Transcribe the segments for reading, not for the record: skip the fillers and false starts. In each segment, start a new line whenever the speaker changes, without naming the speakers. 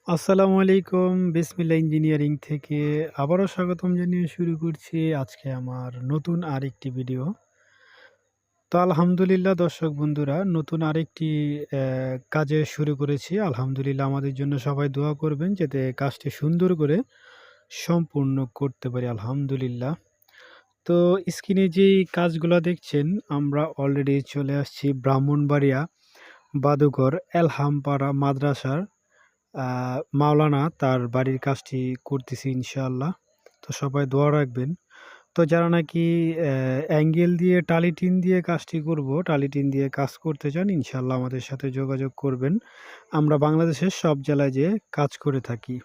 আসসালামু আলাইকুম। বিসমিল্লাহ ইঞ্জিনিয়ারিং থেকে আবারও স্বাগতম জানিয়ে শুরু করছি আজকে আমার নতুন আরেকটি ভিডিও। তো আলহামদুলিল্লাহ দর্শক বন্ধুরা নতুন আরেকটি কাজে শুরু করেছি। আলহামদুলিল্লাহ আমাদের জন্য সবাই দোয়া করবেন যাতে কাজটি সুন্দর করে সম্পূর্ণ করতে পারি আলহামদুলিল্লাহ। তো স্ক্রিনে যেই কাজগুলা দেখছেন আমরা অলরেডি চলে আসছি ব্রাহ্মণবাড়িয়া বাদুঘর এলহামপাড়া মাদ্রাসার আ মাওলানা তার বাড়ির কাজটি করতেছি ইনশাআল্লাহ। তো সবাই দোয়া রাখবেন। তো যারা নাকি অ্যাঙ্গেল দিয়ে টালি টিন দিয়ে কাজটি করব, টালি টিন দিয়ে কাজ করতে চান ইনশাআল্লাহ আমাদের সাথে যোগাযোগ করবেন। আমরা বাংলাদেশের সব জেলায় যেয়ে কাজ করে থাকি।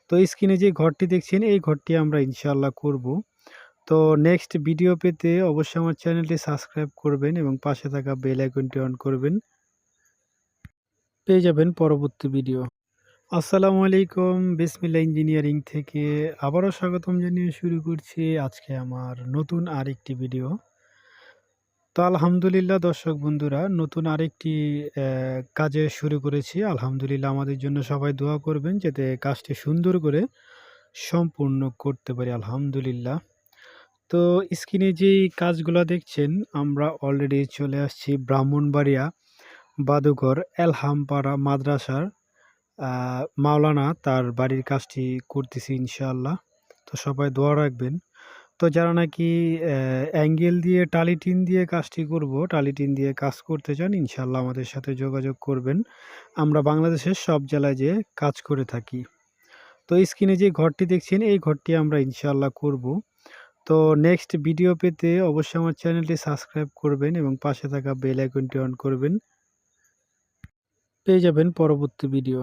তো স্ক্রিনে যে ঘরটি দেখছেন এই ঘরটি আমরা ইনশাআল্লাহ করব। তো নেক্সট ভিডিও পেতে অবশ্যই আমার চ্যানেলটি সাবস্ক্রাইব করবেন এবং পাশে থাকা বেল আইকনটি অন করবেন। পেয়ে যাবেন পরবর্তী ভিডিও। আসসালামু আলাইকুম। বিসমিল্লাহ ইঞ্জিনিয়ারিং থেকে আবারও স্বাগতম জানিয়ে শুরু করছি আজকে আমার নতুন আরেকটি ভিডিও। তো আলহামদুলিল্লাহ দর্শক বন্ধুরা নতুন আরেকটি কাজে শুরু করেছি। আলহামদুলিল্লাহ আমাদের জন্য সবাই দোয়া করবেন যাতে কাজটি সুন্দর করে সম্পূর্ণ করতে পারি আলহামদুলিল্লাহ। তো স্ক্রিনে যেই কাজগুলা দেখছেন আমরা অলরেডি চলে আসছি ব্রাহ্মণবাড়িয়া বাদুঘর এলহামপাড়া মাদ্রাসার আ মাওলানা তার বাড়ির কাজটি করতেছি ইনশাআল্লাহ। তো সবাই দোয়া রাখবেন। তো যারা নাকি অ্যাঙ্গেল দিয়ে টালি টিন দিয়ে কাজটি করব, টালি টিন দিয়ে কাজ করতে চান ইনশাআল্লাহ আমাদের সাথে যোগাযোগ করবেন। আমরা বাংলাদেশের সব জেলায় যেয়ে কাজ করে থাকি। তো স্ক্রিনে যে ঘরটি দেখছেন এই ঘরটি আমরা ইনশাআল্লাহ করব। তো নেক্সট ভিডিও পেতে অবশ্যই আমার চ্যানেলটি সাবস্ক্রাইব করবেন এবং পাশে থাকা বেল আইকনটি অন করবেন। পেয়ে যাবেন পরবর্তী ভিডিও।